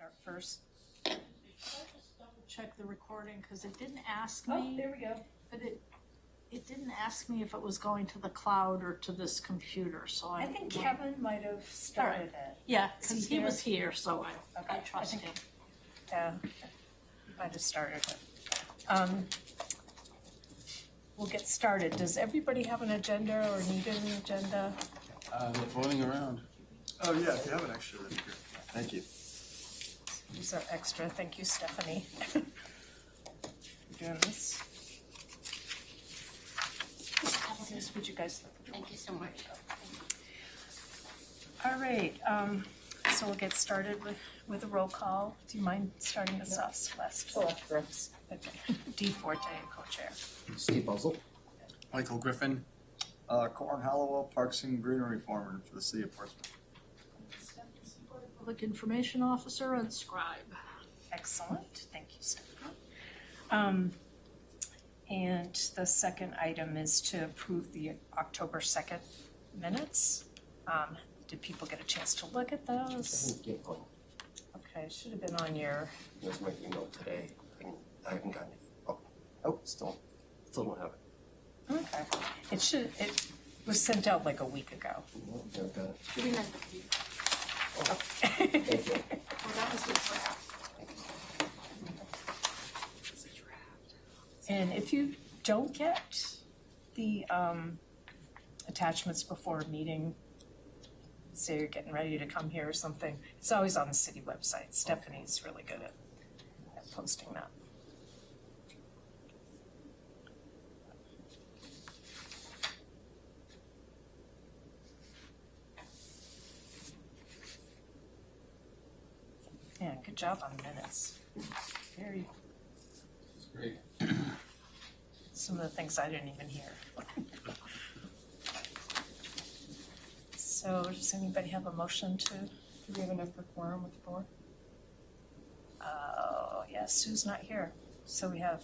start first? I'll just double check the recording, because it didn't ask Oh, me, there we go. but it didn't ask me if it was going to the cloud or to this computer, so I think Kevin might have started it. Yeah, Is he because he here? was here, so I Okay, trust I think- him. Yeah, might have started it. We'll get started. Does everybody have an agenda or need an agenda? They're floating around. Oh, yeah, if you have an extra, that'd be great. Thank you. These are extra. Thank you, Stephanie. for doing this. Here's what you guys Thank you so much. All right, so we'll get started with a roll call. Do you mind starting us off, Celeste? Celeste Brooks. Okay. D. Forte, co-chair. Steve Buzzle. Michael Griffin, Corin Hollowell, Parks and Greenery Foreman for the City of Portsmouth. Public Information Officer and Scribe. Excellent, thank you, Stephanie. And the second item is to approve the October 2nd minutes. Did people get a chance to look at those? Didn't get one. Okay, should have been on your, There's my email today. I haven't gotten it. Oh, still don't have it. okay. It was sent out like a week ago. No, never got it. You remember you. Thank you. Well, that was the draft. And if you don't get the attachments before a meeting, say you're getting ready to come here or something, it's always on the city website. Stephanie's really good at posting that. Yeah, good job on minutes. Very, It's great. some of the things I didn't even hear. So does anybody have a motion to? Do we have enough for quorum with 4? Yeah, Sue's not here, so we have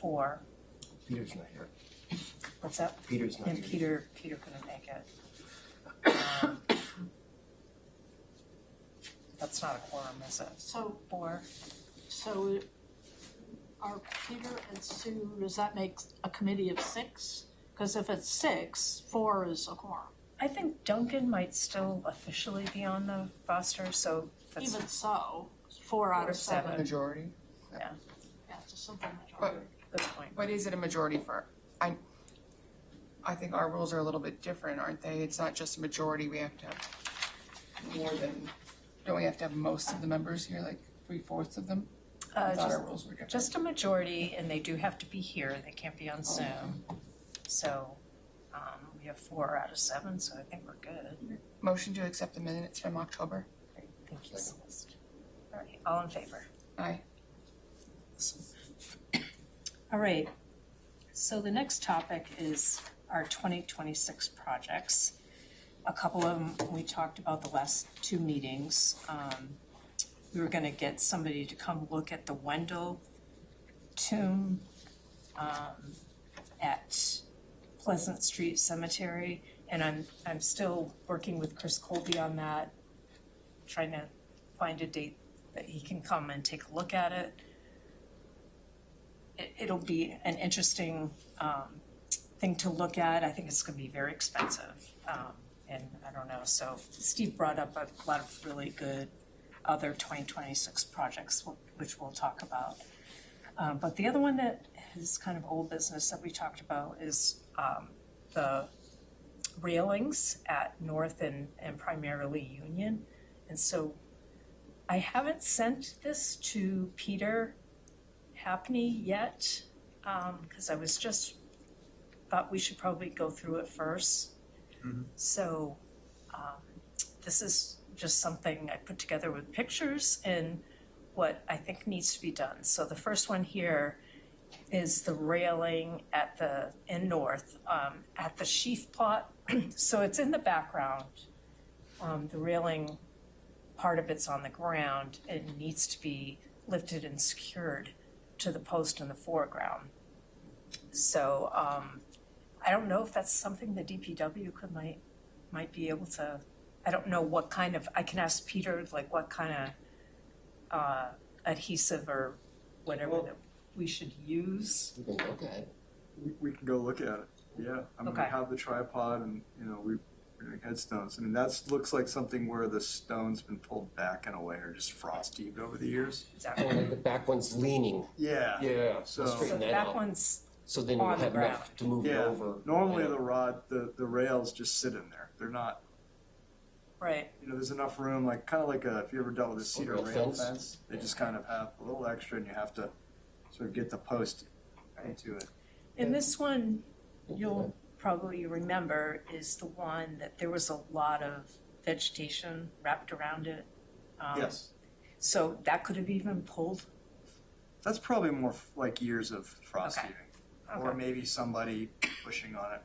4. Peter's not here. What's that? Peter's not And here. Peter couldn't make it. That's not a quorum, is it? So 4. Are Peter and Sue, does that make a committee of 6? Because if it's 6, 4 is a quorum. I think Duncan might still officially be on the roster, so that's, Even so, 4 out Or of 7. 7. Majority. yeah, Yeah, it's a simple majority. good point. But is it a majority for, I think our rules are a little bit different, aren't they? It's not just a majority, we have to have more than, don't we have to have most of the members here, like 3/4 of them? I thought our rules were different. Just a majority, and they do have to be here, they can't be on Zoom. So, we have 4 out of 7, so I think we're good. Motion to accept the minutes from October. Great, thank you, Celeste. All right, all in favor? Aye. All right, so the next topic is our 2026 projects. A couple of them we talked about the last 2 meetings. We were gonna get somebody to come look at the Wendell tomb at Pleasant Street Cemetery, and I'm still working with Chris Colby on that, trying to find a date that he can come and take a look at it. It'll be an interesting thing to look at. I think it's gonna be very expensive, and I don't know. So Steve brought up a lot of really good other 2026 projects, which we'll talk about. But the other one that is kind of old business that we talked about is the railings at North and primarily Union. And so I haven't sent this to Peter Hapney yet, because I was just, thought we should probably go through it first. So this is just something I put together with pictures and what I think needs to be done. So the first one here is the railing in North, at the sheaf plot. So it's in the background. The railing, part of it's on the ground and needs to be lifted and secured to the post in the foreground. So I don't know if that's something the DPW might be able to I don't know what kind of, I can ask Peter, like what kind of adhesive or whatever Well- that we should use. We can look at it. We can go look at it, yeah. I mean, we Okay. have the tripod and, we're doing headstones. I mean, looks like something where the stone's been pulled back in a way or just frost-heaved over the years. Exactly. Oh, and the back one's leaning. Yeah. Yeah, So- so So straighten the that back out. one's, So then you'll on the have enough to move it Yeah, over. normally Yeah. the rod, the rails just sit in there. They're not, right, there's enough room, like, kind of like if you ever dealt with a cedar rail rail fence? fence, they just kind of have a little extra and you have to sort of get the post into it. and this one, you'll probably remember, is the one that there was a lot of vegetation wrapped around it. Yes, So that could have even pulled, that's probably more like years of frost Okay. heaving. Or okay, maybe somebody pushing on it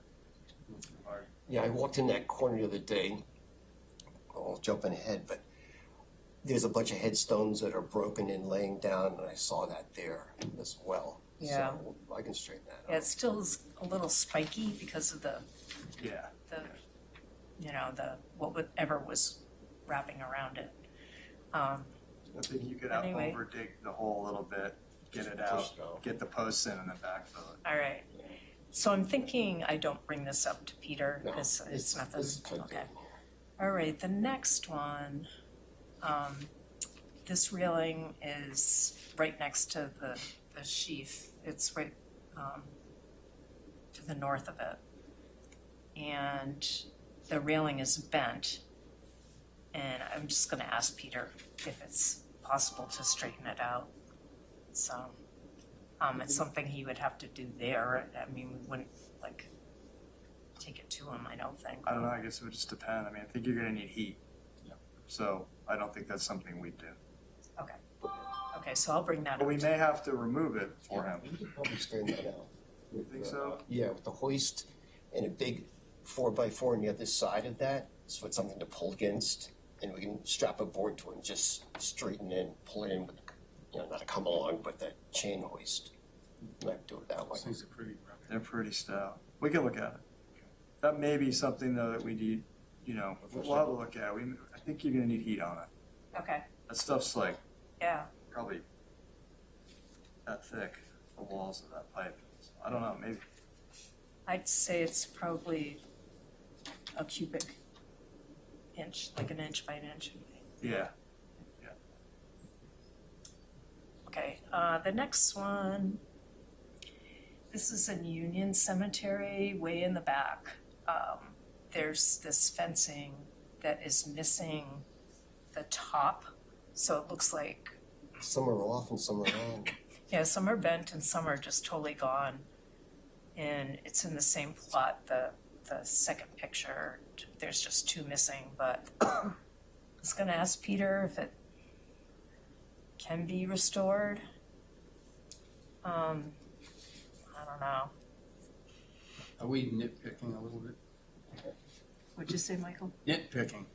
too hard. Yeah, I walked in that corner the other day. Oh, jumping ahead, but there's a bunch of headstones that are broken and laying down, and I saw that there as well. Yeah. So I can straighten that yeah, out. it still is a little spiky because of the, Yeah. whatever was wrapping around it. I think you could Anyway. over dig the hole a little bit, get it Push out, it out. get the posts in and then backfill it. All right, so I'm thinking I don't bring this up to Peter, No, because it's nothing, it's good. okay. All right, the next one, this railing is right next to the sheath. It's right, to the north of it. And the railing is bent. And I'm just gonna ask Peter if it's possible to straighten it out. So, it's something he would have to do there. I mean, we wouldn't like take it to him, I don't think. I don't know, I guess it would just depend. I mean, I think you're gonna need heat. So I don't think that's something we'd do. Okay, so I'll bring that But up. we may have to remove it for him. We could probably straighten that out. You think so? Yeah, with the hoist and a big 4x4 on the other side of that, so it's something to pull against, and we can strap a board to it and just straighten in, pull it in with, not a come along, but that chain hoist. Might do it that way. These are pretty rough. They're pretty stout. We can look at it. That may be something though that we need, we'll have a look at. I think you're gonna need heat on it. Okay, That stuff's like yeah, probably that thick, the walls of that pipe. So, I don't know, maybe. I'd say it's probably a cubic inch, like an inch by an inch. Yeah. Okay, the next one, this is in Union Cemetery, way in the back. There's this fencing that is missing the top, so it looks like, Some are off and some are on. yeah, some are bent and some are just totally gone. And it's in the same plot, the second picture, there's just two missing, but I was gonna ask Peter if it can be restored. I don't know. Are we nitpicking a little bit? What'd you say, Michael? Nitpicking.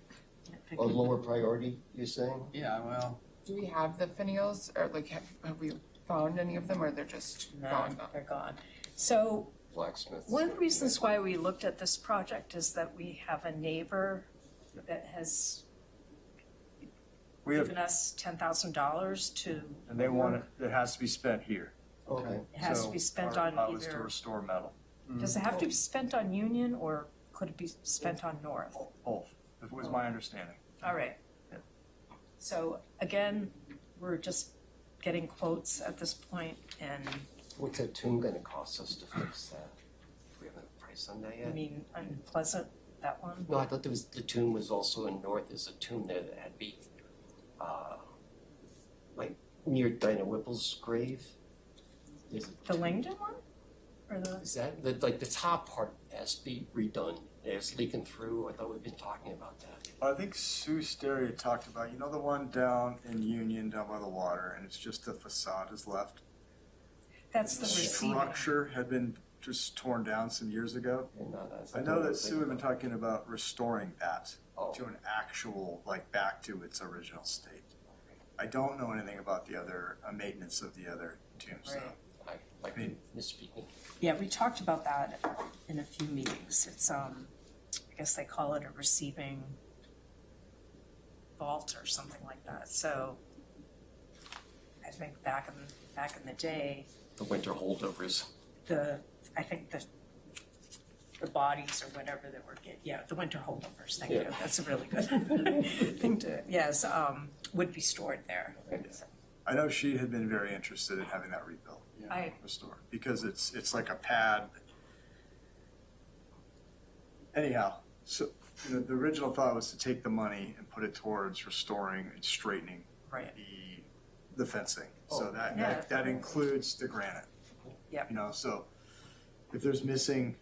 A lower priority, you're saying? Yeah, well, Do we have the finials, or like, have we found any of them, or they're just No, gone now? they're gone. So Blacksmith. one of the reasons why we looked at this project is that we have a neighbor that has We have, given us $10,000 to. and they want it has to be spent here. Okay. It has to So be spent our on job is to either, restore metal, does it have to be spent on Union or could it be spent on North? both. That was my understanding. All right. So again, we're just getting quotes at this point, and What's that tomb gonna cost us to fix that? Do we have a price on that I yet? mean, Unpleasant, that one. No, I thought there was, the tomb was also in North, there's a tomb there that had be, like near Dinah Whipple's grave. There's a The tomb. Langdon one? Or the, Is that, like the top part has to be redone, it's leaking through, I thought we'd been talking about that. I think Sue Sterry talked about, the one down in Union, down by the water, and it's just the facade is left. that's the receiving. Structure had been just torn down some years ago. And, I know that Sue had been talking about restoring that Oh. to an actual, back to its original state. I don't know anything about the other, maintenance of the other tombs, though. Right. I might be misspeaking. Yeah, we talked about that in a few meetings. It's, I guess they call it a receiving vault or something like that, so I think back in the day, The winter holdovers. I think the bodies or whatever that were the winter holdovers, thank you, Yeah. that's a really good thing to, yes, would be stored there. So, I know she had been very interested in having that rebuilt, I, restored, because it's like a pad. Anyhow, so, the original thought was to take the money and put it towards restoring and straightening right, the fencing. So Oh. that includes the granite. Yep. So if there's missing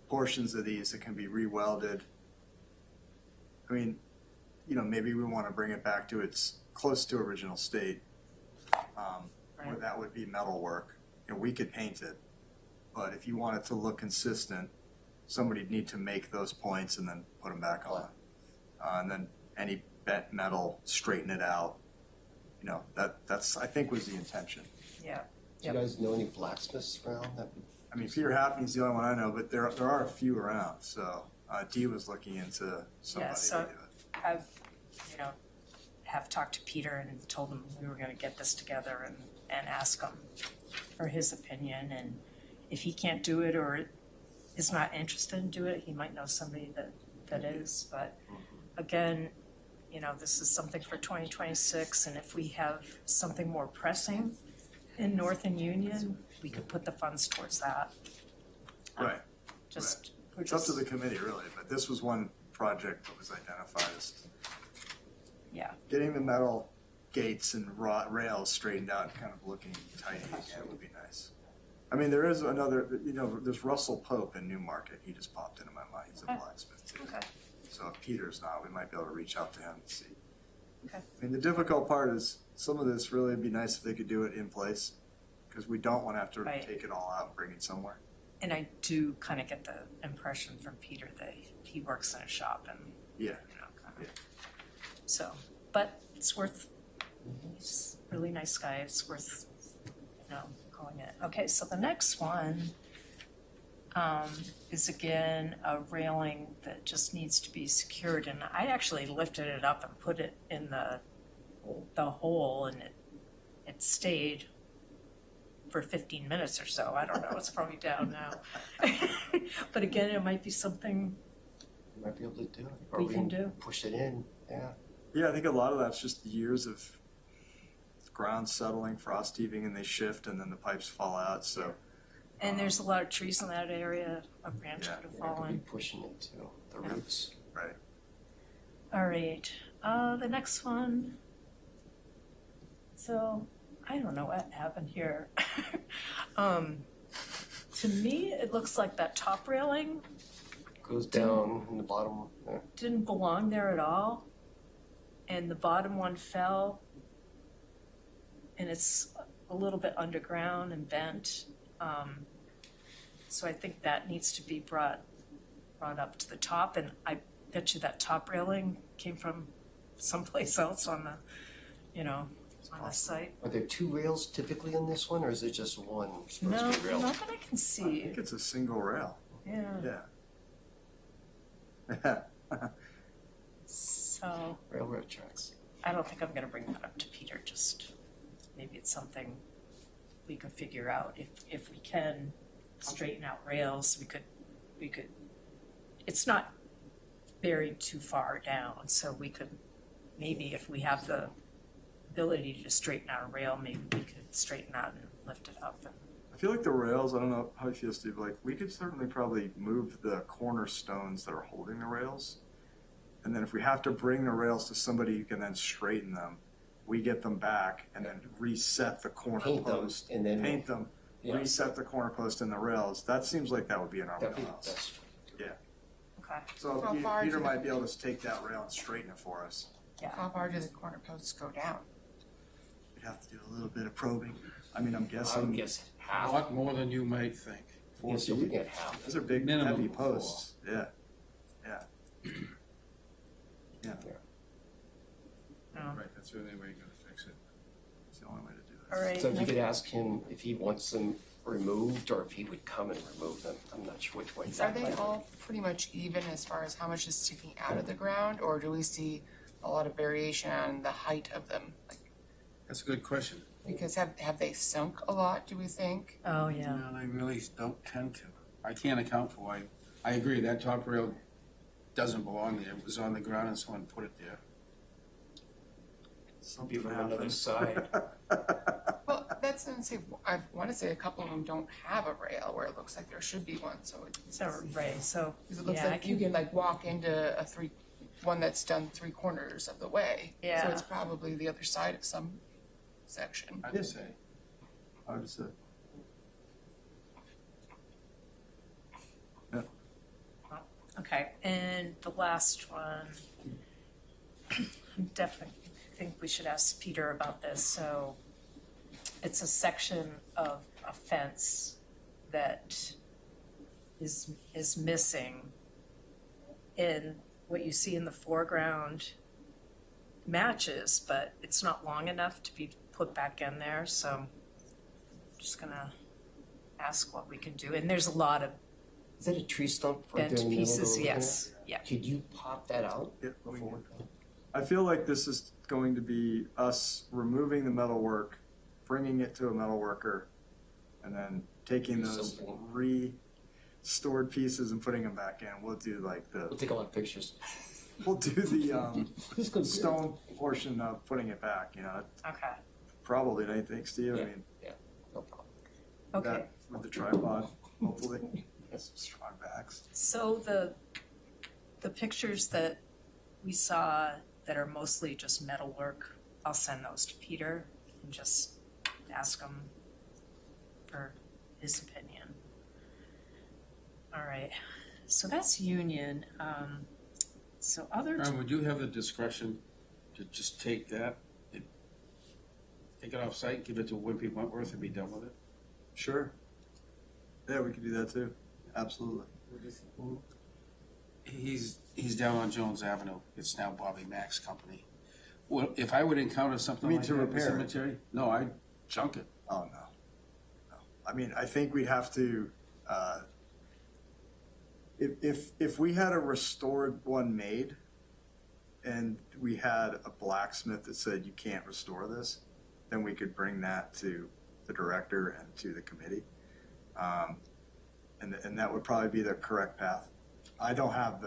portions of these that can be re-welded, I mean, maybe we want to bring it back to its close to original state, where Right. that would be metal work. We could paint it, but if you want it to look consistent, somebody'd need to make those points and then put them back on. And then any bent metal, straighten it out. That's I think was the intention. yeah, Do you guys know any blacksmiths around that? I mean, Peter Happy's the only one I know, but there are a few around. So Dee was looking into somebody so- to do it. I've, have talked to Peter and told him we were gonna get this together and ask him for his opinion, and if he can't do it or is not interested in doing it, he might know somebody that is, but again, this is something for 2026, and if we have something more pressing in North and Union, we could put the funds towards that. Right. We're It's up to just, the committee really, but this was one project that was identified as yeah, getting the metal gates and rails straightened out and kind of looking tidy again would be nice. I mean, there is another, there's Russell Pope in Newmarket. He just popped into my mind. He's a Okay. blacksmith too. okay, So if Peter's not, we might be able to reach out to him and see. Okay. I mean, the difficult part is some of this really would be nice if they could do it in place, because we don't want to have to Right. take it all out and bring it somewhere. and I do kind of get the impression from Peter that he works in a shop and Yeah. kind of. So, but it's worth, he's a really nice guy, it's worth, going in. Okay, so the next one is again a railing that just needs to be secured, and I actually lifted it up and put it in the hole, and it stayed for 15 minutes or so. I don't know, it's probably down now. But again, it might be something You might be able to do it. Or we can do. Push it in, yeah. Yeah, I think a lot of that's just years of ground settling, frost heaving, and they shift, and then the pipes fall out. So And there's a lot of trees in that area, a branch Yeah. could have You're gonna be fallen. pushing it to the Yeah. roots. right. All right, the next one. So, I don't know what happened here. To me, it looks like that top railing Goes down in the bottom, yeah. didn't belong there at all. And the bottom one fell. And it's a little bit underground and bent. So I think that needs to be brought up to the top, and I bet you that top railing came from someplace else on the, on the site. Are there two rails typically in this one, or is it just one No, supposed to be rail? not that I can I see, think it's a single rail. yeah, Yeah. so Railroad tracks. I don't think I'm gonna bring that up to Peter, just maybe it's something we could figure out, if we can straighten out rails, we could, it's not buried too far down, so we could, maybe if we have the ability to straighten out a rail, maybe we could straighten out and lift it up. And I feel like the rails, I don't know how you feel, Steve, like we could certainly probably move the cornerstones that are holding the rails. And then if we have to bring the rails to somebody who can then straighten them, we get them back and then reset the corner Paint them, post. and then- Paint them, Yeah. reset the corner post and the rails. That seems like that would be in our That'd be wheelhouse. best. Okay, So How far Peter do- might be able to take that rail and straighten it for us. How far do the corner posts go down? We'd have to do a little bit of probing. I mean, I'm I would guessing guess A half. lot more than you might think. Yes, you're looking at half. those are big, Minimum heavy of 4. posts. Yeah, yeah. Yeah, Right, that's the only way you're gonna fix it. it's the only way to do all this. right. So if you could ask him if he wants them removed, or if he would come and remove them. I'm not sure which way. Are they all pretty much even as far as how much is sticking out of the ground, or do we see a lot of variation on the height of them? Like, That's a good question. because have they sunk a lot, do we think? Oh, yeah. No, they really don't tend to. I can't account for why. I agree, that top rail doesn't belong there. It was on the ground and someone put it there. Be Something from another happened. side. Well, that's what I'm saying, I wanna say a couple of them don't have a rail where it looks like there should be one, so it's. So, right, so, Because it looks yeah, I like you can like walk into one that's done 3/4 of the way. So Yeah. it's probably the other side of some section. I'd say. Hard to say. okay, and the last one, definitely think we should ask Peter about this, so it's a section of a fence that is missing. And what you see in the foreground matches, but it's not long enough to be put back in there, so I'm just gonna ask what we can do. And there's a lot of Is that a tree stump right bent there in the middle pieces, over yes, yeah. there? Could you pop that out? Yeah, we before? I feel like this is going to be us removing the metal work, bringing it to a metal worker, and then taking those Simple. restored pieces and putting them back in. We'll do like We'll the, take a lot of pictures. we'll do the Who's gonna be stone portion of putting it back, you know, Okay, probably, don't you think, Steve? I Yeah. mean, No problem. okay. that with the tripod, hopefully, some strong backs. So the pictures that we saw that are mostly just metalwork, I'll send those to Peter and just ask him for his opinion. All right, so that's Union. So other, Would you have the discretion to just take that, take it off site, give it to Wimpy Wentworth and be done with it? Sure. Yeah, we could do that too. Absolutely. He's down on Jones Avenue. It's now Bobby Mack's company. Well, if I would encounter something You mean like to that in the repair it? cemetery, no, I'd junk it. Oh, no. No. I mean, I think we'd have to, if we had a restored one made and we had a blacksmith that said you can't restore this, then we could bring that to the director and to the committee. And that would probably be the correct path. I don't have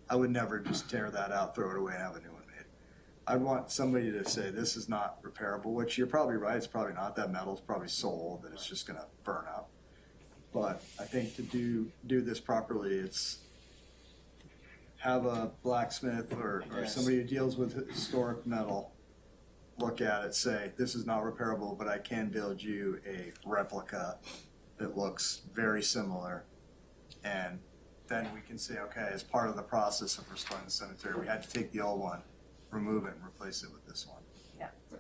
I would never just tear that out, throw it away and have a new one made. I'd want somebody to say, this is not repairable, which you're probably right, it's probably not. That metal's probably so old that it's just gonna burn up. But I think to do this properly, it's have a blacksmith or somebody who deals with historic metal look at it, say, this is not repairable, but I can build you a replica that looks very similar. And then we can say, okay, as part of the process of restoring the cemetery, we had to take the old one, remove it, and replace it with this one.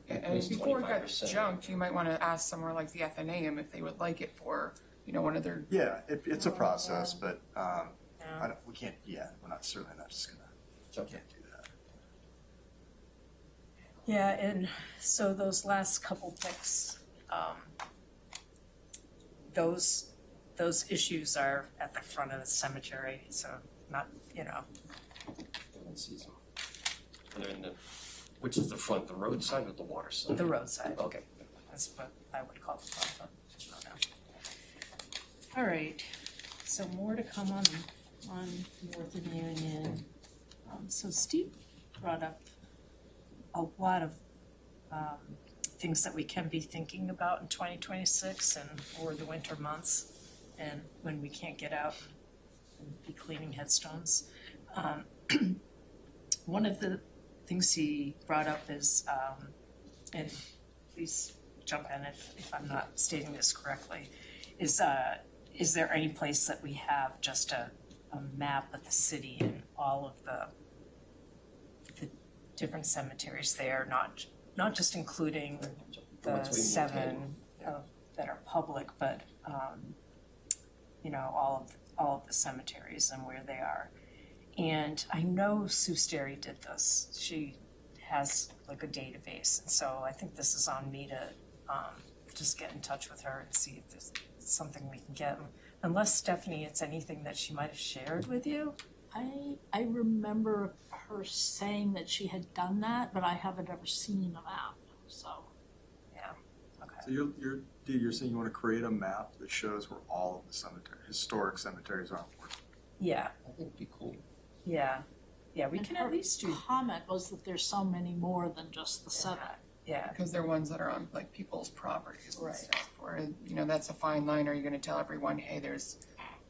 And Replace before it got 25%. junked, you might wanna ask somewhere like the Athenaeum if they would like it for, one of their, Yeah, it's a process, but we can't, we're not, certainly not just gonna, Jump in. can't do that. yeah, and so those last couple picks, those issues are at the front of the cemetery, so not, One season. And they're in the, which is the front, the roadside or the water side? the roadside. Okay. That's what I would call the front, but I don't know. All right, so more to come on North of Union. So Steve brought up a lot of things that we can be thinking about in 2026 and for the winter months and when we can't get out and be cleaning headstones. One of the things he brought up is, and please jump in if I'm not stating this correctly, is there any place that we have just a map of the city and all of the different cemeteries there, not just including the Once we seven that are public, but all of the cemeteries and where they are. And I know Sue Sterry did this. She has like a database, and so I think this is on me to just get in touch with her and see if there's something we can get. Unless Stephanie, it's anything that she might have shared with you. I remember her saying that she had done that, but I haven't ever seen a map, so. So you're saying you wanna create a map that shows where all of the historic cemeteries are? Yeah, I think it'd be cool. yeah, we And can her at least do comment was that there's so many more than just the 7. yeah. Because they're ones that are on like people's properties and Right. stuff, where, you know, that's a fine line. Are you gonna tell everyone, hey,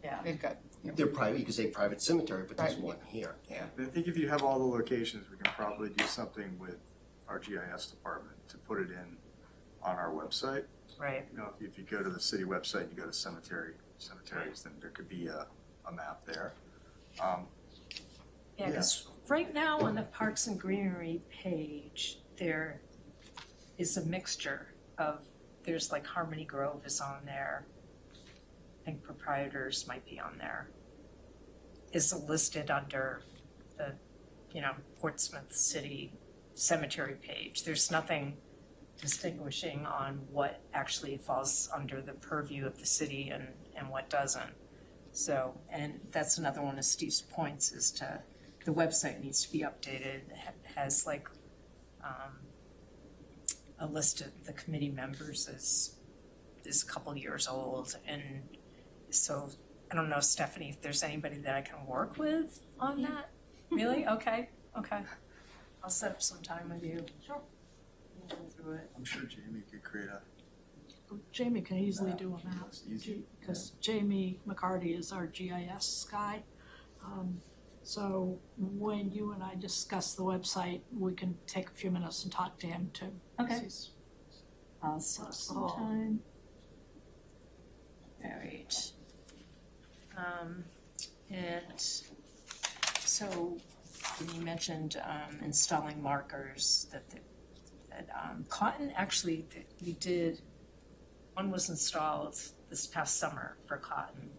Yeah. they've got, you know, They're private, you could say private cemetery, but there's Right. one here. yeah. I think if you have all the locations, we can probably do something with our GIS department to put it in on our website. Right. You know, if you go to the city website, you go to cemeteries, then there could be a map there. Yeah, because right now on the Parks and Greenery page, there is a mixture of, there's like Harmony Grove is on there. I think Proprietors might be on there. Is listed under the, Portsmouth City Cemetery page. There's nothing distinguishing on what actually falls under the purview of the city and what doesn't. So, and that's another one of Steve's points is the website needs to be updated. It has like a list of the committee members is a couple years old, and so I don't know, Stephanie, if there's anybody that I can work with on that. Really? Okay. I'll set up some time with you. Sure. We'll go through it. I'm sure Jamie could create a Jamie can easily do a map, It's easy. because Jamie McCarty is our GIS guy. So when you and I discuss the website, we can take a few minutes and talk to him too. Okay. He's- I'll set up some time. All right. And so when you mentioned installing markers that Cotton, actually, we did, one was installed this past summer for Cotton.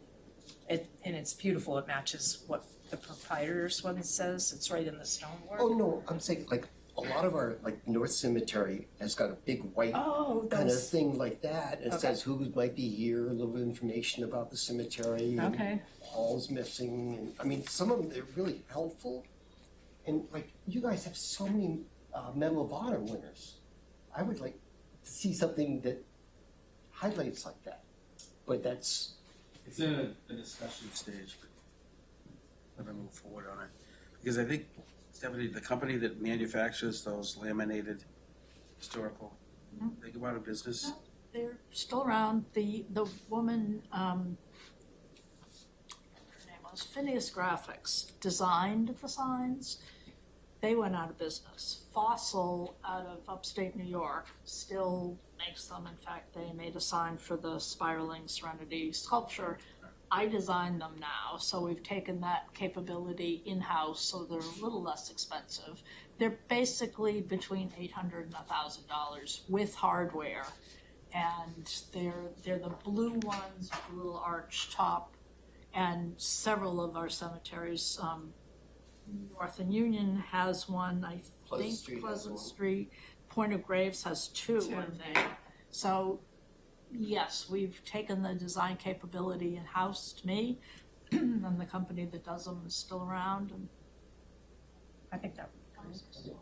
And it's beautiful, it matches what the Proprietors one says, it's right in the stonework. Oh, no, I'm saying like a lot of our, like North Cemetery has got a big white Oh, kind of those, thing like that. It Okay. says who might be here, a little bit of information about the cemetery. and okay, Hall's missing, and I mean, some of them, they're really helpful. And like, you guys have so many Medal of Honor winners. I would like to see something that highlights like that. But that's, It's in a discussion stage, but I'm gonna move forward on it. Because I think, Stephanie, the company that manufactures those laminated historical, they go out of business. They're still around. The woman, her name was Phineas Graphics, designed the signs. They went out of business. Fossil out of upstate New York still makes them. In fact, they made a sign for the spiraling Serenity sculpture. I designed them now, so we've taken that capability in-house, so they're a little less expensive. They're basically between $800 and $1,000 with hardware. And they're the blue ones, with a little arch top, and several of our cemeteries, North and Union has one, I Pleasant think Street has Pleasant one. Street, Point of Graves has two, I Two. think. So, yes, we've taken the design capability in-house to me, and the company that does them is still around, and I think that would be great.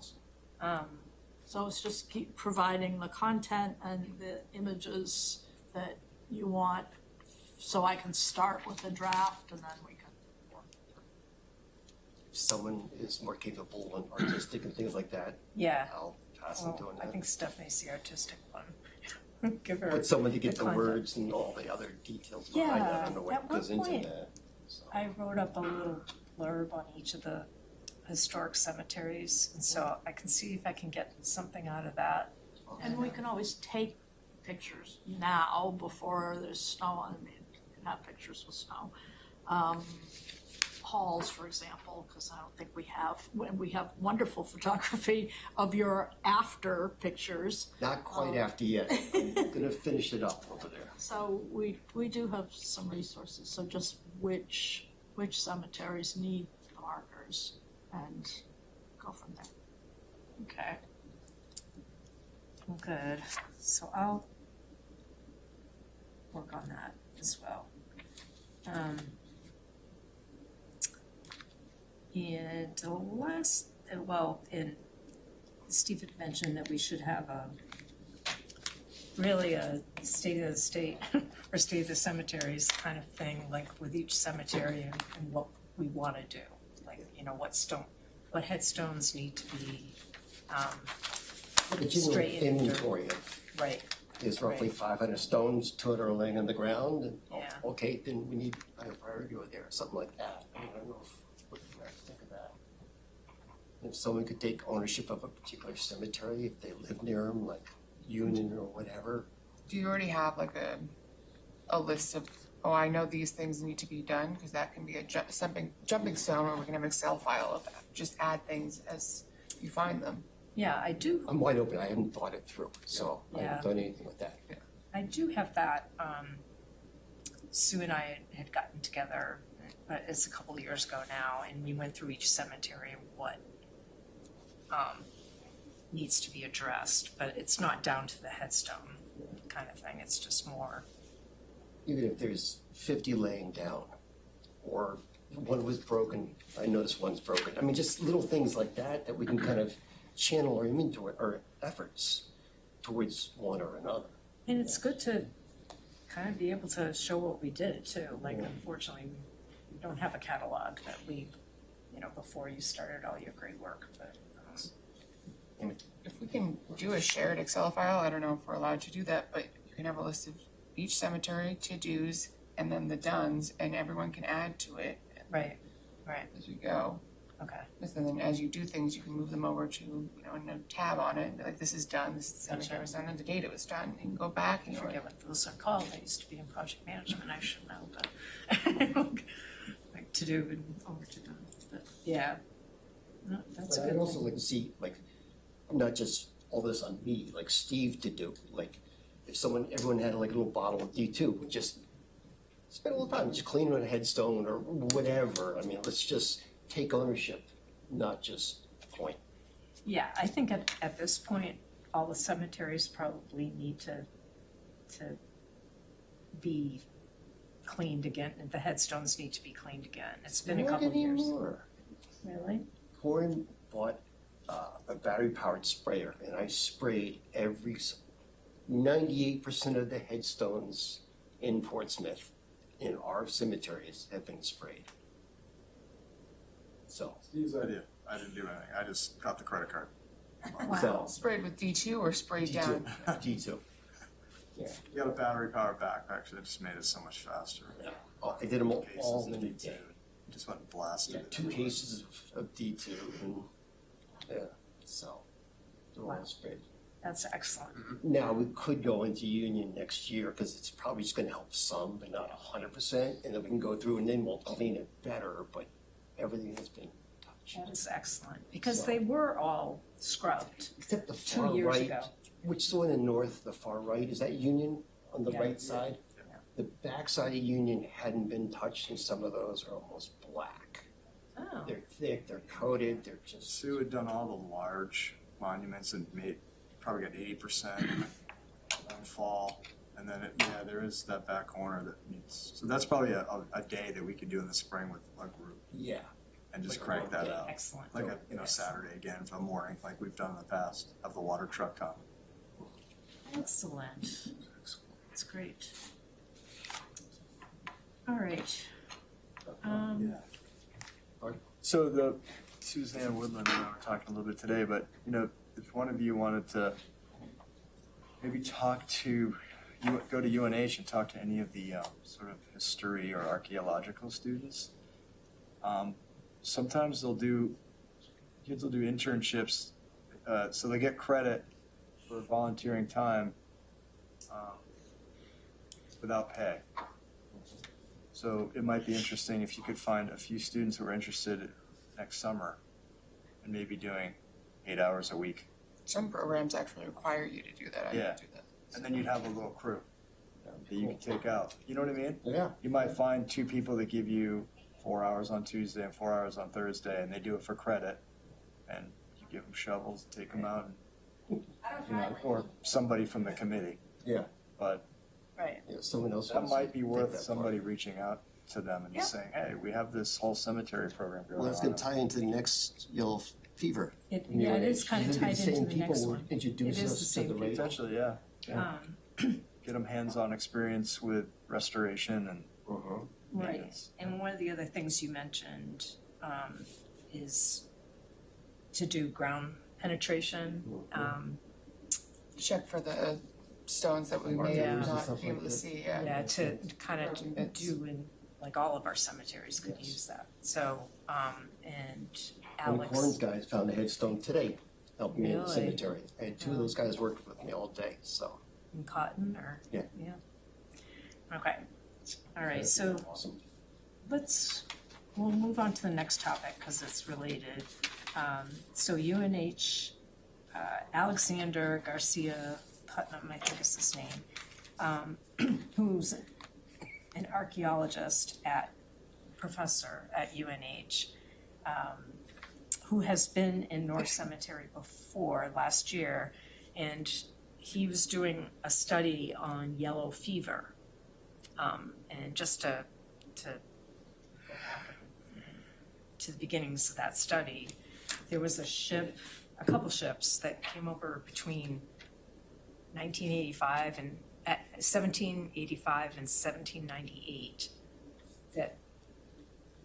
so it's just keep providing the content and the images that you want, so I can start with a draft and then we can work. if someone is more capable and artistic and things like that, Yeah, I'll pass them well, doing I that. think Stephanie's the artistic one. Give her. But someone to get the content. words and all the other details behind it, I Yeah, don't know what at one goes into point, that. So. I wrote up a little blurb on each of the historic cemeteries, and so I can see if I can get something out of that. And we can always take pictures now before there's snow. I mean, you can have pictures with snow. Halls, for example, because I don't think we have, when we have wonderful photography of your after pictures. Not quite after yet. I'm gonna finish it up over there. So we do have some resources, so just which cemeteries need the markers and go from there. Okay. Well, good, so I'll work on that as well. And the last, and Steve had mentioned that we should have really a state of the state or state of the cemeteries kind of thing, like with each cemetery and what we want to do. Like, what headstones need to be, The general straightened or- inventory of, right, there's roughly Right. 500 stones, 200 are laying on the ground, and, Yeah. okay, then we need higher priority over there, something like that. I don't know what you guys think of that. If someone could take ownership of a particular cemetery, if they live near them, like Union or whatever, Do you already have like a list of, oh, I know these things need to be done? Because that can be a jumping stone, or we can have an Excel file of that. Just add things as you find them. yeah, I do, I'm wide open, I haven't thought it through, so I Yeah. haven't done anything with that. I do have that, Sue and I had gotten together, but it's a couple of years ago now, and we went through each cemetery and what needs to be addressed, but it's not down to the headstone kind of thing, it's just more, Even if there's 50 laying down, or one was broken, I noticed one's broken. I mean, just little things like that, that we can kind of channel our inventory, our efforts towards one or another. and it's good to kind of be able to show what we did too, like unfortunately, we don't have a catalog that we, before you started all your great work, but, If we can do a shared Excel file, I don't know if we're allowed to do that, but you can have a list of each cemetery, to-dos, and then the dones, and everyone can add to it right, as we go. okay. And then as you do things, you can move them over to, a tab on it, and be like, this is done, this cemetery was done, and the date it was done. You can go back I and you're like, forget what those are called, I used to be in project management, I should know, but like to do and over to done, but yeah. No, that's a But I'd good also thing. like to see, like, not just all this on me, like Steve to do, like, if everyone had like a little bottle of D2, we just spend a little time, just clean on a headstone or whatever. I mean, let's just take ownership, not just point. Yeah, I think at this point, all the cemeteries probably need to be cleaned again, and the headstones need to be cleaned again, it's been a couple of years. Not anymore. Really? Corin bought a battery-powered sprayer, and I sprayed 98% of the headstones in Portsmouth in our cemeteries have been sprayed. So, Steve's idea. I didn't do anything. I just got the credit card. Wow, sprayed with D2 or sprayed down? D2. You got a battery powered backpack, so it just made it so much faster. Yeah. Oh, I did them all Cases in of a D2. day. Just went and blasted Yeah, it. 2 cases of D2, and so they're all sprayed. that's excellent. Now, we could go into Union next year, because it's probably just gonna help some, but not 100%, and then we can go through and then we'll clean it better, but everything has been touched. That is excellent, because they were all scrubbed Except the 2 far years right, ago. which is the one in the north, the far right, is that Union on the Yeah. right side? Yeah. The backside of Union hadn't been touched, and some of those are almost black. Oh, They're thick, they're coated, they're just, Sue had done all the large monuments and probably got 80% one fall. And then, there is that back corner that needs, so that's probably a day that we could do in the spring with a group yeah. and just Like a crank that long day. out. excellent. Like a Saturday again for the morning, like we've done in the past, have the water truck come. Excellent. That's great. All right. So Suzanne Woodland and I were talking a little bit today, but if one of you wanted to maybe go to UNH and talk to any of the sort of history or archaeological students. Sometimes kids will do internships, so they get credit for volunteering time without pay. So it might be interesting if you could find a few students who are interested next summer and maybe doing 8 hours a week. Some programs actually require you to do that. I Yeah. didn't do that. And then you'd have a little crew that you could take out. You know what I mean? Yeah. You might find 2 people that give you 4 hours on Tuesday and 4 hours on Thursday, and they do it for credit. And you give them shovels, take them out, and, or somebody from the committee. Yeah. But Right. Yeah, someone else that wants to might be take worth that somebody part. reaching out. to them and Yeah. saying, hey, we have this whole cemetery program going on. Well, it's gonna tie into the next yellow fever. It, I mean, yeah, it is it's kind of gonna be tied into same the people next who one. Introduce It is us the to same the people. radio. Potentially, yeah. Um, Get them hands-on experience with restoration and Mhm. Right, maintenance. and one of the other things you mentioned is to do ground penetration. Check for the stones that we may Yeah. not Stuff be able like to that. see, yeah. Yeah, to kind Broken of bits. do in, like all of our cemeteries could Yes. use that. So, and One Alex. of Corn's guys found a headstone today, helping me in the Really? cemetery. I had two of those guys working with me all day, so. In Cotton or? Yeah. Okay, all right, so Awesome. we'll move on to the next topic because it's related. So UNH, Alexander Garcia Putnam, I think is his name, who's an archaeologist professor at UNH, who has been in North Cemetery before last year, and he was doing a study on yellow fever. And just to go back to the beginnings of that study, there was a couple ships that came over between 1785 and 1798 that,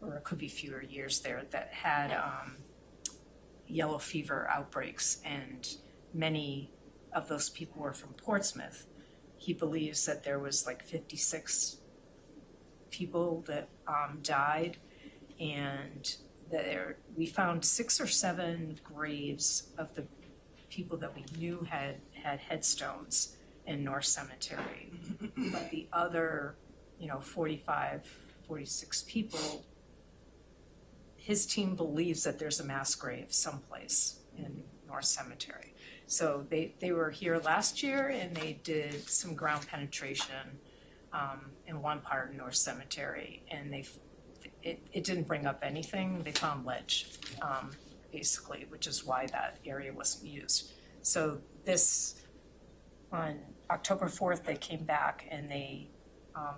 or it could be fewer years there, that had yellow fever outbreaks, and many of those people were from Portsmouth. He believes that there was like 56 people that died, and we found 6 or 7 graves of the people that we knew had headstones in North Cemetery. But the other, 45, 46 people, his team believes that there's a mass grave someplace in North Cemetery. So they were here last year and they did some ground penetration in one part of North Cemetery, and it didn't bring up anything. They found ledge, basically, which is why that area wasn't used. So on October 4th, they came back and they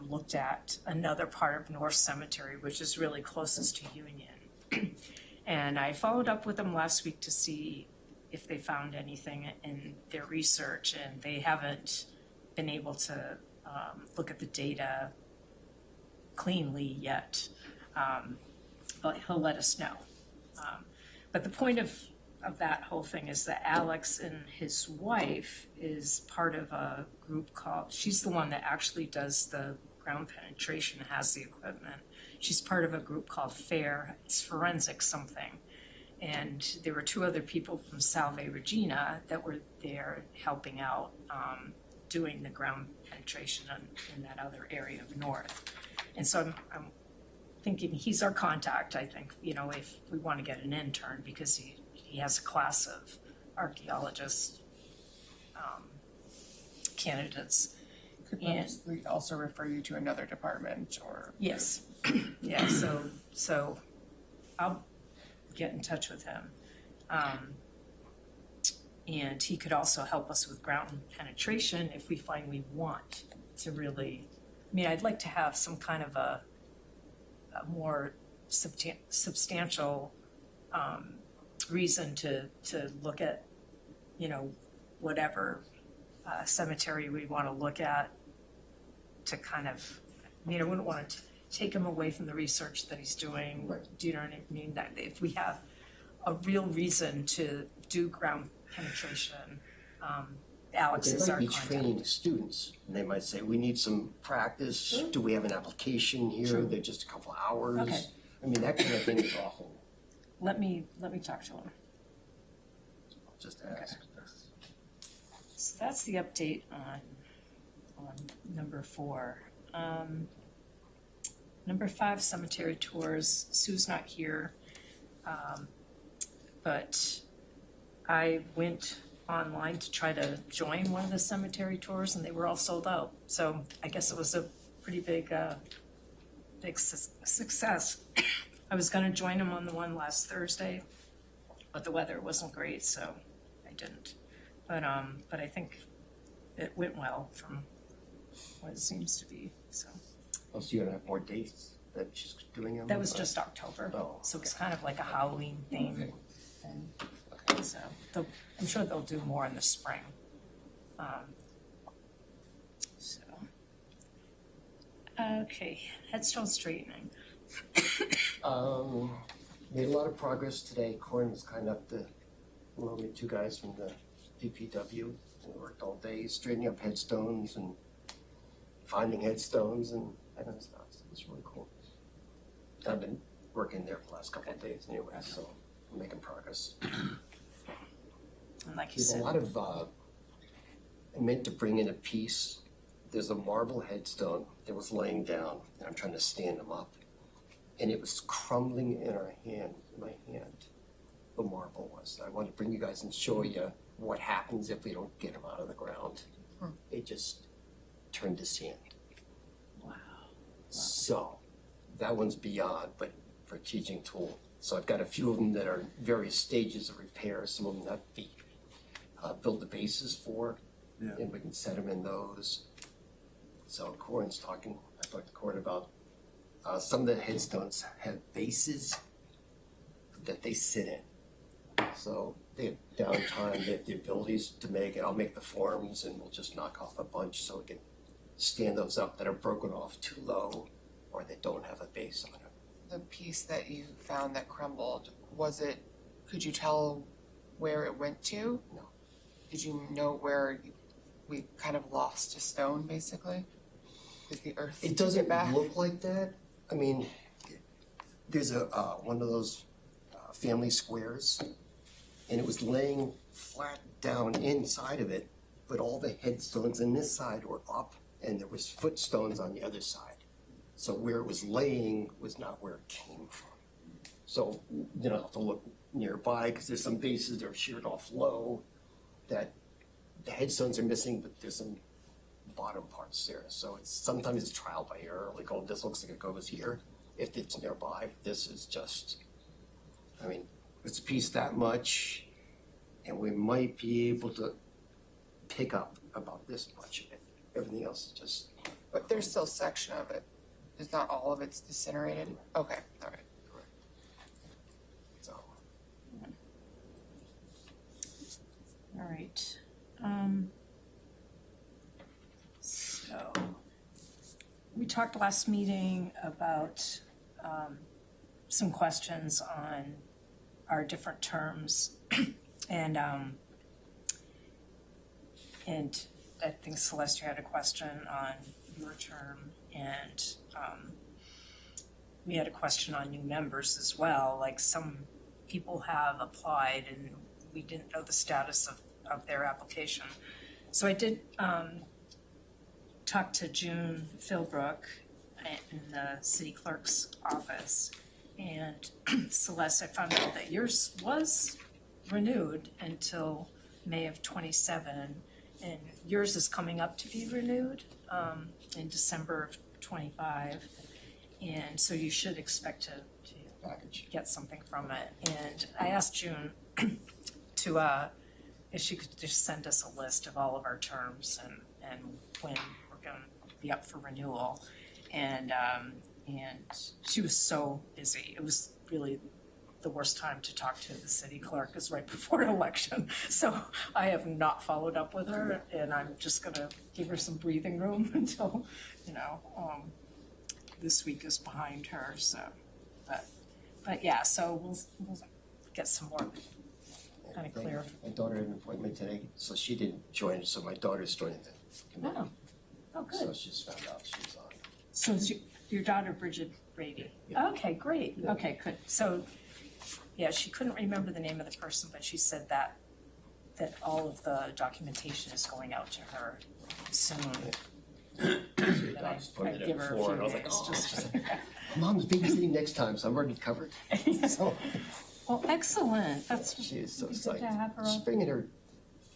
looked at another part of North Cemetery, which is really closest to Union. And I followed up with them last week to see if they found anything in their research, and they haven't been able to look at the data cleanly yet, but he'll let us know. But the point of that whole thing is that Alex and his wife is part of a group she's the one that actually does the ground penetration, has the equipment. She's part of a group called FAIR, it's forensic something. And there were 2 other people from Salve Regina that were there helping out, doing the ground penetration in that other area of North. And so I'm thinking he's our contact, I think, if we want to get an intern, because he has a class of archaeologists, candidates. Could And- we also refer you to another department or? Yes, yeah, so I'll get in touch with him. And he could also help us with ground penetration if we find we want to really, I'd like to have some kind of a more substantial reason to look at, whatever cemetery we want to look at, to kind of, I wouldn't want to take him away from the research that he's doing. Right. Do you know what I mean? That if we have a real reason to do ground penetration, Alex They is might our be contact. training students, and they might say, we need some practice. Do we have an application here? Sure. They're just a couple hours. Okay. That kind of thing is awful. Let me talk to him. Just ask. So that's the update on number 4. Number 5, cemetery tours. Sue's not here, but I went online to try to join one of the cemetery tours, and they were all sold out. So I guess it was a pretty big success. I was going to join them on the one last Thursday, but the weather wasn't great, so I didn't. But I think it went well from what it seems to be. So Oh, so you're gonna have more dates. that she's doing them? That was just October, Oh, so it's kind of like a Halloween theme. Okay. And Okay. so I'm sure they'll do more in the spring. So. Okay, headstone straightening. Made a lot of progress today. Corin was kind enough to loan me two guys from the DPW. We worked all day straightening up headstones and finding headstones and that kind of stuff. So it was really cool. I've been working there for the last couple of days anyway, so I'm making progress. And like you There's a said, lot of, I meant to bring in a piece. There's a marble headstone that was laying down, and I'm trying to stand them up. And it was crumbling in my hand, the marble was. I want to bring you guys and show you what happens if we don't get them out of the ground. It just turned to sand. wow. So, that one's beyond, but for a teaching tool. So I've got a few of them that are various stages of repair, some of them that we build the bases for, Yeah. and we can set them in those. So Corin's talking, I talked to Corin about some of the headstones have bases that they sit in. So they have downtime, they have the abilities to make it. I'll make the forms and we'll just knock off a bunch so we can stand those up that are broken off too low or that don't have a base on them. The piece that you found that crumbled, could you tell where it went to? No. Did you know where we kind of lost a stone, basically? Did the earth It take doesn't back? look like that. I mean, there's a one of those family squares, and it was laying flat down inside of it, but all the headstones on this side were up, and there was footstones on the other side. So where it was laying was not where it came from. So you know, I'll have to look nearby because there's some bases that are sheared off low that the headstones are missing, but there's some bottom parts there. So sometimes it's trial by error. Like, oh, this looks like it goes here. If it's nearby, this is just, I mean, it's a piece that much, and we might be able to pick up about this much of it. Everything else is just, But there's still a section of it. It's not all of it's disintegrated? Okay, all right. so. All right. So, we talked last meeting about some questions on our different terms, and I think Celeste, you had a question on your term, and we had a question on new members as well. Like, some people have applied and we didn't know the status of their application. So I did talk to June Philbrook in the city clerk's office, and Celeste, I found out that yours was renewed until May of '27, and yours is coming up to be renewed in December of '25, and so you should expect to Package. get something from it. And I asked June to if she could just send us a list of all of our terms and when we're gonna be up for renewal. And she was so busy. It was really the worst time to talk to the city clerk is right before an election. So I have not followed up with her, and I'm just gonna give her some breathing room until, this week is behind her, so, but yeah, so we'll get some more kind of clear. My daughter had an appointment today, so she didn't join, so my daughter's joining the committee. Oh, So good. she just found out she's on. So it's your daughter Bridget Brady? Yeah. Okay, great. Yeah. Okay, good. So, yeah, she couldn't remember the name of the person, but she said that all of the documentation is going out to her soon. Your That daughter's told me I'd that give her a before, few and I was like, days oh, just. Mom's babysitting next time, so I'm already covered. So Well, excellent. That's she is so good to psyched. have her. She's bringing her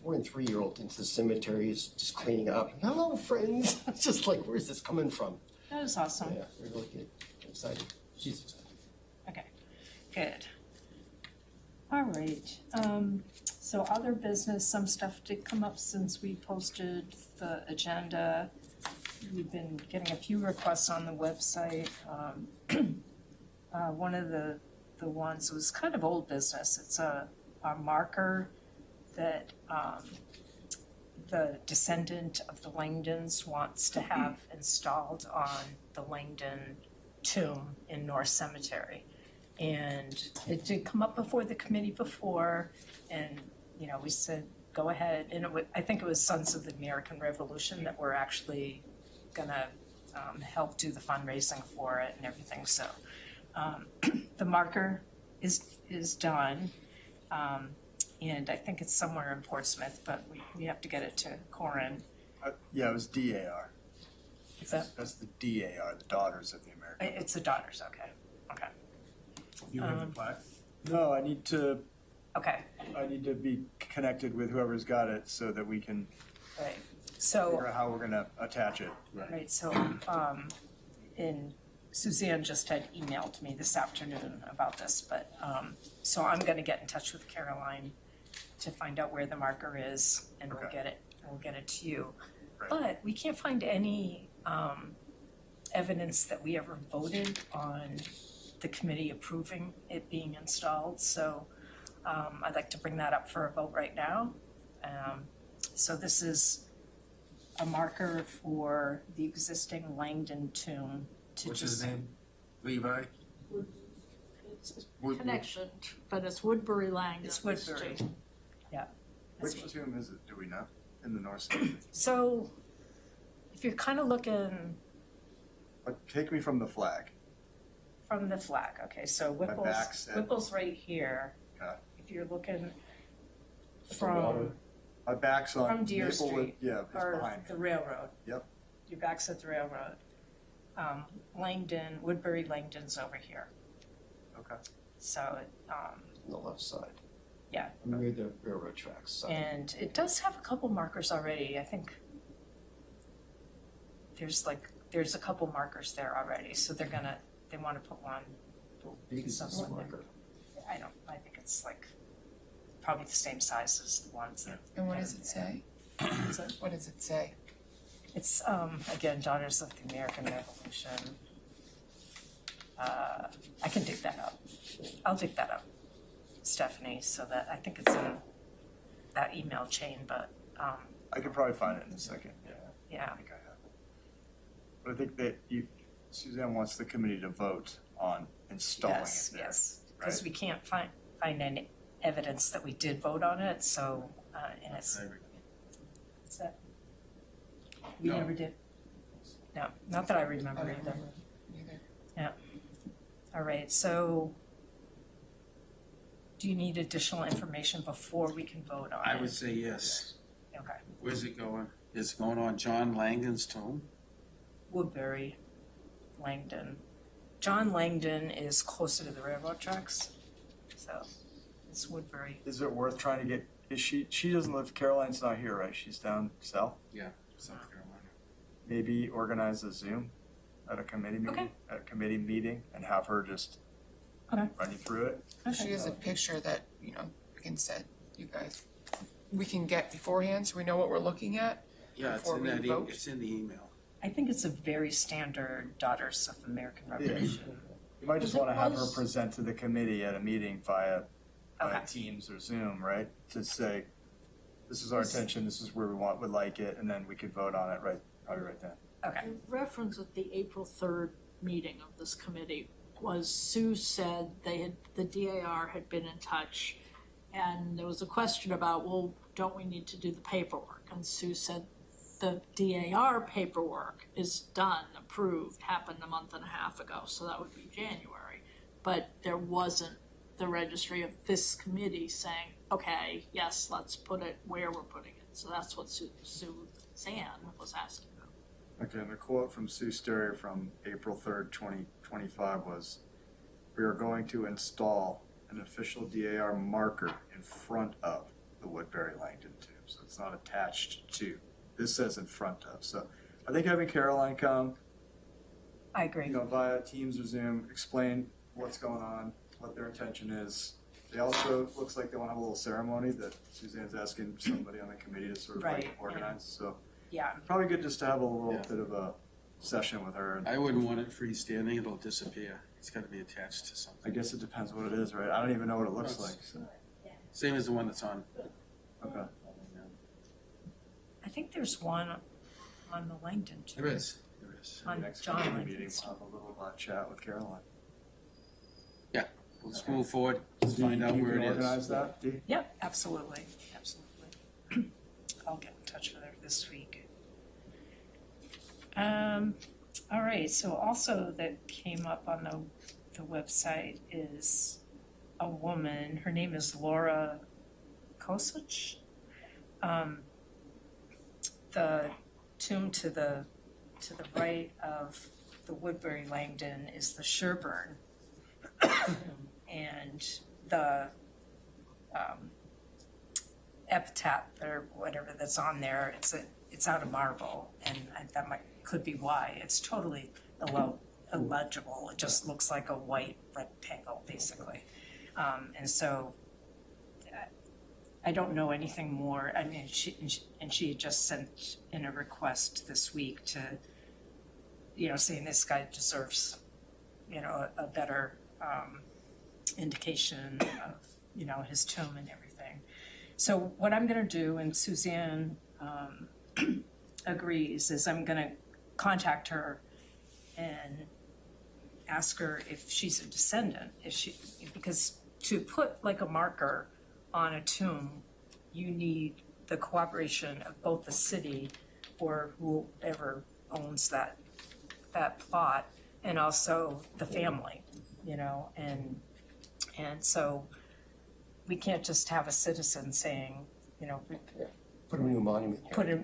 4- and 3-year-old into the cemeteries, just cleaning up. Hello, friends. It's just like, where's this coming from? That is awesome. Yeah, we're really good. Excited. She's excited. Okay, good. All right, so other business, some stuff did come up since we posted the agenda. we've been getting a few requests on the website. One of the ones was kind of old business. It's a marker that the descendant of the Langdons wants to have installed on the Langdon tomb in North Cemetery. And it did come up before the committee before, and, you know, we said, go ahead. And I think it was Sons of the American Revolution that were actually gonna help do the fundraising for it and everything, so. The marker is done, and I think it's somewhere in Portsmouth, but we have to get it to Corin. Yeah, it was DAR. Is that, That's the DAR, the Daughters of the American. it's the daughters, okay, You have the plaque? No, I need to okay, be connected with whoever's got it so that we can right. So, figure out how we're gonna attach it. right, so, and Suzanne just had emailed me this afternoon about this, but, so I'm gonna get in touch with Caroline to find out where the marker is, and we'll Okay. get it to you. Great. But we can't find any, evidence that we ever voted on the committee approving it being installed, so, I'd like to bring that up for a vote right now. So this is a marker for the existing Langdon tomb to What's just. his name? Levi? It's Wood- connection, but it's Woodbury Langdon. It's Woodbury, yeah. That's Which what- tomb is it, do we know? In the north side? So, if you're kind of looking Take me from the flag. from the flag, okay, so back's Whipple's, at- Whipple's right here. Okay. If you're looking water. from, My back's on From Deer Maplewood. Street, Yeah, it's or behind the me. railroad. Yep. Your back's at the railroad. Langdon, Woodbury Langdon's over here, Okay. so, On the left side. Yeah. Near the railroad tracks side. and it does have a couple markers already, I think. There's a couple markers there already, so they wanna put one, Big is this someone there. marker. I think it's like probably the same size as the ones that. And what does it say? Is it- What does it say? It's, again, Daughters of the American Revolution. I can dig that up. I'll dig that up, Stephanie, so that, I think it's in that email chain, but, I could probably find it in a second. Yeah, yeah. I think I have it. But I think that Suzanne wants the committee to vote on installing Yes, it there. yes, because right? we can't find any evidence that we did vote on it, so, and it's, what's that? We No. never did? No, not that I remember I don't either. remember either. All right, so do you need additional information before we can vote on it? I would say yes. Okay, Where's it going? It's going on John Langdon's tomb? Woodbury, Langdon. John Langdon is closer to the railroad tracks, so it's Woodbury. Is it worth trying to get, she doesn't live, Caroline's not here, right? She's down south? Yeah, South Carolina. Maybe organize a Zoom at a committee meeting, Okay. at a committee meeting and have her just Okay. run you through it. She has a picture that, you know, we can set, you guys, we can get beforehand, so we know what we're looking at. Yeah, it's Before in we that, vote? it's in the email. I think it's a very standard Daughters of American Revolution. You might just Because it wanna have her was- present to the committee at a meeting via Okay. Teams or Zoom, right? To say, this is our intention, this is where would like it, and then we could vote on it probably right then. Okay, The reference at the April 3rd meeting of this committee was Sue said the DAR had been in touch, and there was a question about, well, don't we need to do the paperwork? And Sue said the DAR paperwork is done, approved, happened a month and a half ago, so that would be January. But there wasn't the registry of this committee saying, okay, yes, let's put it where we're putting it. So that's what Suzanne was asking about. Okay, and the quote from Sue Sterrier from April 3rd, 2025 was, "We are going to install an official DAR marker in front of the Woodbury Langdon tomb." So it's not attached to, this says in front of. So I think having Caroline come, I agree. via Teams or Zoom, explain what's going on, what their intention is. They also, looks like they want to have a little ceremony that Suzanne's asking somebody on the committee to sort of Right, like organize, so. yeah, Probably good just to have a little Yeah. bit of a session with her. I wouldn't want it freestanding, it'll disappear. It's gotta be attached to I something. guess it depends what it is, right? I don't even know what it looks like, so, Same as the one that's on. okay. I think there's one on the Langdon too. There is. On Next John committee Langdon. meeting, we'll have a little chat with Caroline. Let's move forward, let's Dee, find out you where can it organize is. that, Dee? Yep, absolutely, absolutely. I'll get in touch with her this week. All right, so also that came up on the website is a woman, her name is Laura Kosich. The tomb to the right of the Woodbury Langdon is the Sherburne. And the epitaph or whatever that's on there, it's out of marble, and that could be why. It's totally illegible. It just looks like a white rectangle, basically. And so I don't know anything more. I mean, she had just sent in a request this week to, saying this guy deserves, a better indication of, his tomb and everything. So what I'm gonna do, and Suzanne agrees, is I'm gonna contact her and ask her if she's a descendant, because to put like a marker on a tomb, you need the cooperation of both the city or whoever owns that plot and also the family, and so we can't just have a citizen saying, Put a new monument here.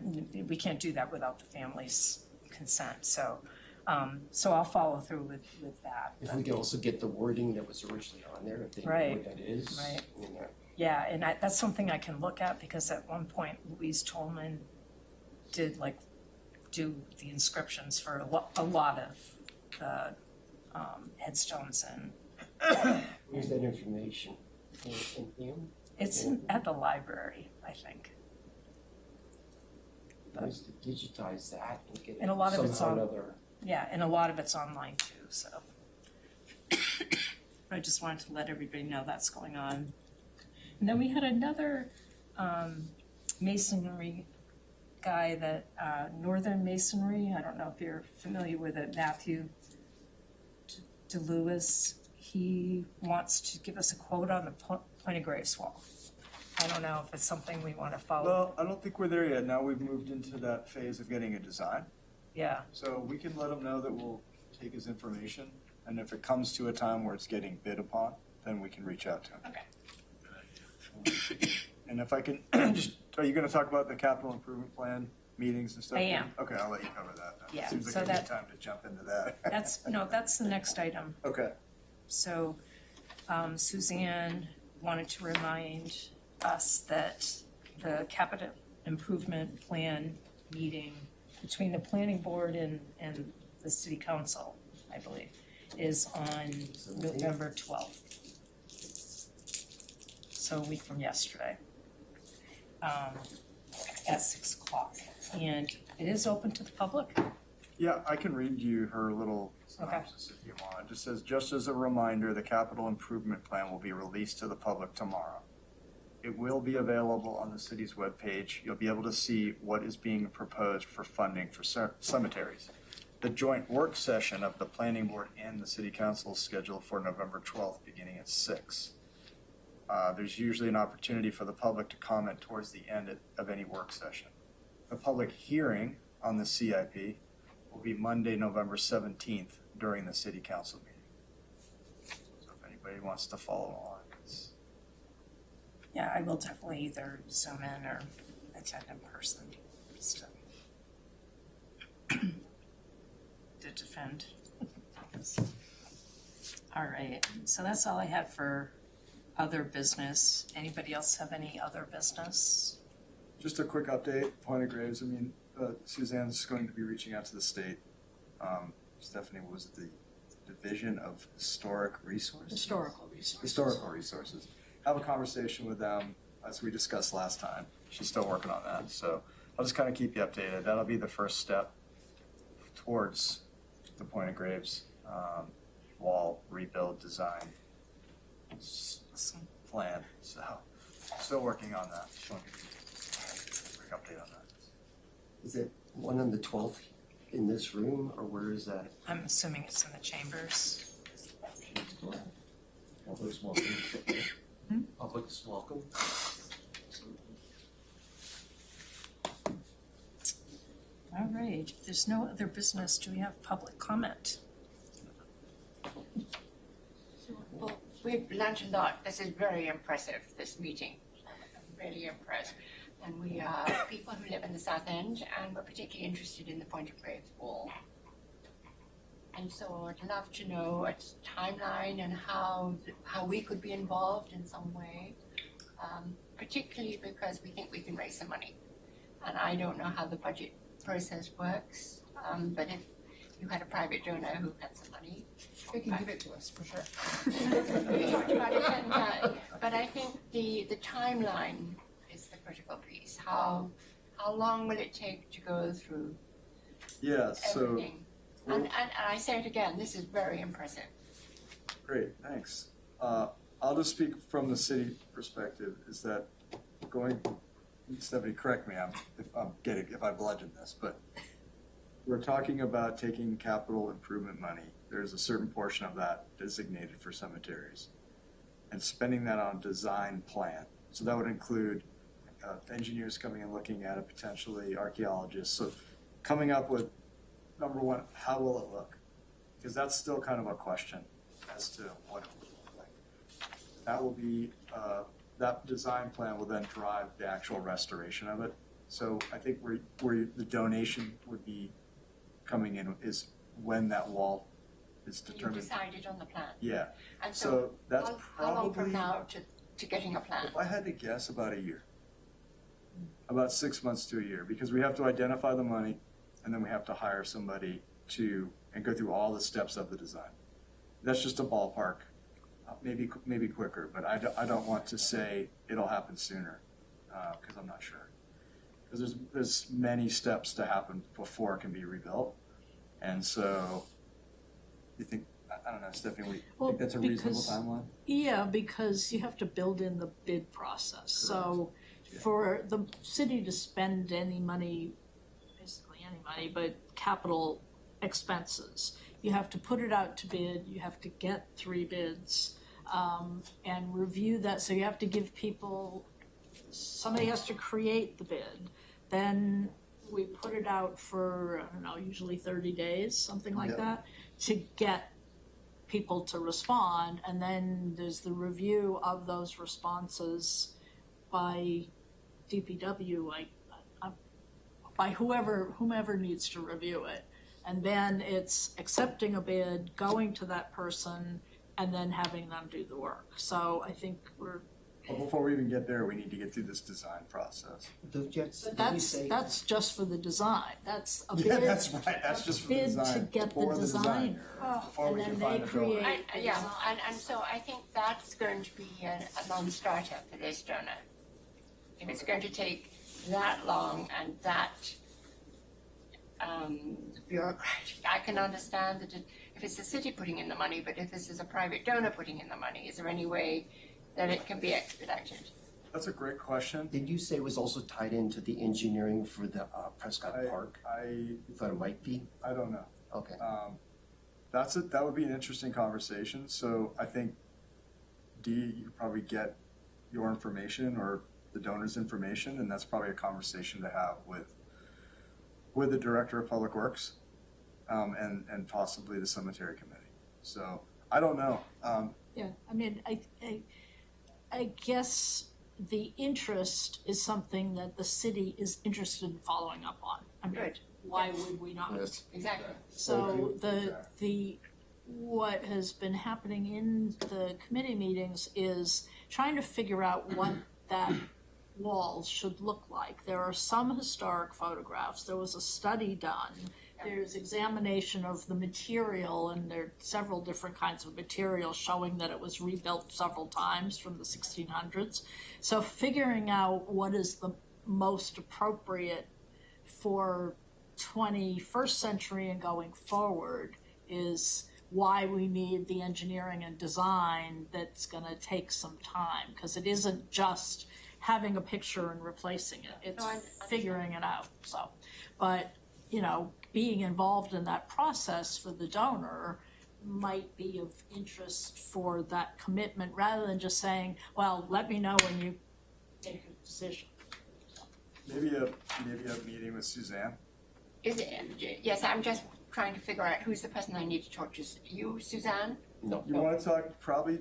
we can't do that without the family's consent, so I'll follow through with that. If we could also get the wording that was originally on there, if they know Right, what that is. right. I mean, Yeah, and that's something I can look at, because at one point Louise Tolman did do the inscriptions for a lot of the headstones, and Where's that information? In here? it's at the library, I think. Nice to digitize that and get it And a lot of it's somehow on- or another. Yeah, and a lot of it's online too, so. I just wanted to let everybody know that's going on. And then we had another masonry guy that, Northern Masonry, I don't know if you're familiar with it, Matthew DeLewis. He wants to give us a quote on the Point of Grace wall. I don't know if it's something we want to follow. Well, I don't think we're there yet. Now we've moved into that phase of getting a design. Yeah, So we can let him know that we'll take his information, and if it comes to a time where it's getting bid upon, then we can reach out to him. okay. And if I can, are you gonna talk about the capital improvement plan meetings and stuff? I am. Okay, I'll let you cover that then. Yeah, Seems so like a good that- time to jump into that. That's the next item. Okay, So Suzanne wanted to remind us that the capital improvement plan meeting between the planning board and the city council, I believe, is on November 12th. So a week from yesterday, at 6 o'clock. And it is open to the public. yeah, I can read you her little synopsis if you want. It just says, just as a reminder, the capital improvement plan will be released to the public tomorrow. It will be available on the city's webpage. You'll be able to see what is being proposed for funding for cemeteries. The joint work session of the planning board and the city council is scheduled for November 12th, beginning at 6. There's usually an opportunity for the public to comment towards the end of any work session. The public hearing on the CIP will be Monday, November 17th during the city council meeting. So if anybody wants to follow along, it's Yeah, I will definitely either Zoom in or attend in person, just to defend. All right, so that's all I had for other business. Anybody else have any other business? just a quick update, Point of Graves, I mean, Suzanne's going to be reaching out to the state. Stephanie, what was it, the Division of Historic Resources? Historical resources. Historical Resources. Have a conversation with them, as we discussed last time. She's still working on that, so I'll just kind of keep you updated. That'll be the first step towards the Point of Graves wall rebuild design plan. So still working on that. Just want to give you a quick update on that. Is it one on the 12th in this room, or where is that? I'm assuming it's in the chambers. Public's welcome. Public's welcome. All right, if there's no other business, do we have public comment? Well, we've learned a lot. This is very impressive, this meeting. I'm really impressed. And we are people who live in the South End, and we're particularly interested in the Point of Graves wall. And so I'd love to know a timeline and how we could be involved in some way, particularly because we think we can raise some money. And I don't know how the budget process works, but if you had a private donor who had some money, They can give it to us, for sure. we talked about it, and, but I think the timeline is the critical piece. How long will it take to go through Yeah, so everything? And I say it again, this is very impressive. great, thanks. I'll just speak from the city perspective, is that going, Stephanie, correct me if I bludgeoned this, but we're talking about taking capital improvement money. There's a certain portion of that designated for cemeteries and spending that on a design plan. So that would include engineers coming and looking at it, potentially archaeologists. So coming up with, number one, how will it look? Because that's still kind of a question as to what it will look like. That will be, that design plan will then drive the actual restoration of it. So I think where the donation would be coming in is when that wall is You determined. decided on the plan. Yeah, And so that's how long from probably, now to getting a plan? if I had to guess, about a year. About 6 months to a year, because we have to identify the money and then we have to hire somebody and go through all the steps of the design. That's just a ballpark, maybe quicker, but I don't want to say it'll happen sooner, because I'm not sure. Because there's many steps to happen before it can be rebuilt. And so, you think, I don't know, Stephanie, Well, think that's a reasonable because- timeline? Yeah, because you have to build in the bid process. So for the city to spend any money, basically any money, but capital expenses, you have to put it out to bid, you have to get 3 bids, and review that. So you have to give people, somebody has to create the bid. Then we put it out for, I don't know, usually 30 days, something like Yeah. that, to get people to respond, and then there's the review of those responses by DPW, by whomever needs to review it. And then it's accepting a bid, going to that person, and then having them do the work. So I think But before we even get there, we need to get through this design process. Did you that's just for the design. That's a bid. Yeah, that's right, that's just for the Bid design. to get the for design, designer, Before and we then can they find a builder. create. Yeah, and so I think that's going to be a non-starter for this donor. If it's going to take that long and that bureaucratic, I can understand that if it's the city putting in the money, but if this is a private donor putting in the money, is there any way that it can be expedited? That's a great question. Did you say it was also tied into the engineering for the Prescott Park? You thought it might be? I don't know. Okay. That would be an interesting conversation. So I think, Dee, you could probably get your information or the donor's information, and that's probably a conversation to have with the director of public works, and possibly the cemetery committee. So I don't know. Yeah, I mean, I guess the interest is something that the city is interested in following up on. I mean, Good. why would we not? Yes. Exactly. So what has been happening in the committee meetings is trying to figure out what that wall should look like. There are some historic photographs. There was a study done. There's examination of the material, and there are several different kinds of material showing that it was rebuilt several times from the 1600s. So figuring out what is the most appropriate for 21st century and going forward is why we need the engineering and design that's gonna take some time, because it isn't just having a picture and replacing it, it's No, I understand. figuring it out, so. But, you know, being involved in that process for the donor might be of interest for that commitment, rather than just saying, well, let me know when you make a decision. Maybe a meeting with Suzanne. Is it, yes, I'm just trying to figure out who's the person I need to talk to. You, Suzanne? No, You wanna talk, probably,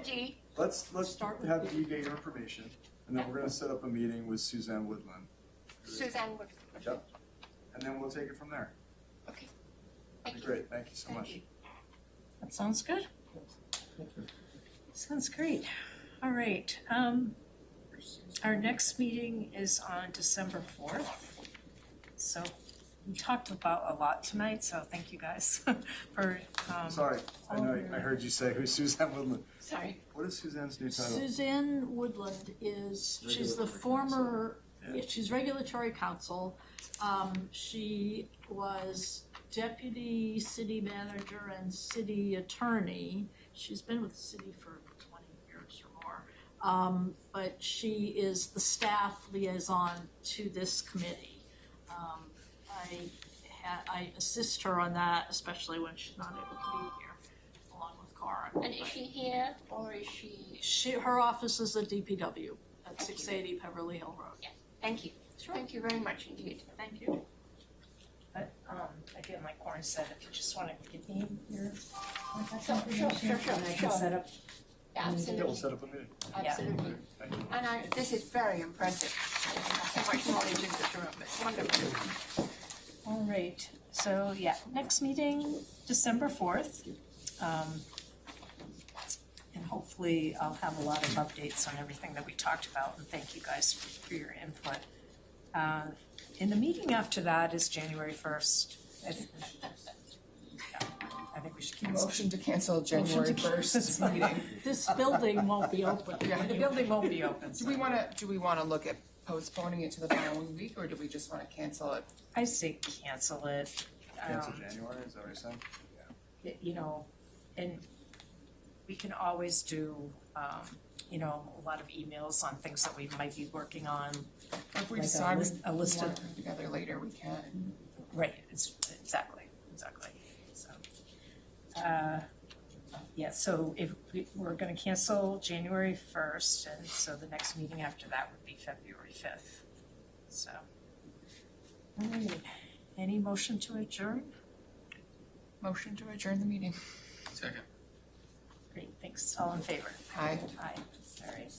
Dee? let's Start with have you get your information, and then we're gonna set up a meeting with Suzanne Woodland. Suzanne would. Yep. And then we'll take it from there. Okay. That'd Thank be you. great, thank you so Thank much. you. That sounds good. Sounds great. All right, our next meeting is on December 4th. So we talked about a lot tonight, so thank you guys for, Sorry, I know, I heard you say who's Suzanne Woodland. Sorry. What is Suzanne's new title? Suzanne Woodland is, she's the Regulatory former, Yeah. yeah, she's regulatory counsel. She was deputy city manager and city attorney. She's been with the city for 20 years or more. But she is the staff liaison to this committee. I assist her on that, especially when she's not able to be here, along with Cara. And is she here or is she? Her office is at DPW at 680 Beverly Hill Road. Thank you. Thank you very much indeed. Thank you. but, again, like Corin said, if you just wanna give me your contact Sure, information, sure, and I can sure. set up. Yeah, we'll Absolutely, set up a meeting. absolutely. Thank you. And this is very impressive. So much knowledge in this room. It's wonderful. All right, so yeah, next meeting, December 4th. And hopefully I'll have a lot of updates on everything that we talked about, and thank you guys for your input. In the meeting after that is January 1st. I think we should cancel. Motion to cancel January first meeting. This building won't be open. The building won't be open, Do we wanna look at postponing it to the following week, or do we just wanna cancel it? I say cancel it. Cancel January, is that what you're saying? You know, and we can always do, you know, a lot of emails on things that we might be working on. If we Like a decide we list- a list want of- to come together later, we can. Right, exactly, so. Yeah, so if we're gonna cancel January 1st, and so the next meeting after that would be February 5th, so. All right, any motion to adjourn? Motion to adjourn the meeting. Second. Great, thanks, all in favor? Aye. Aye, all right.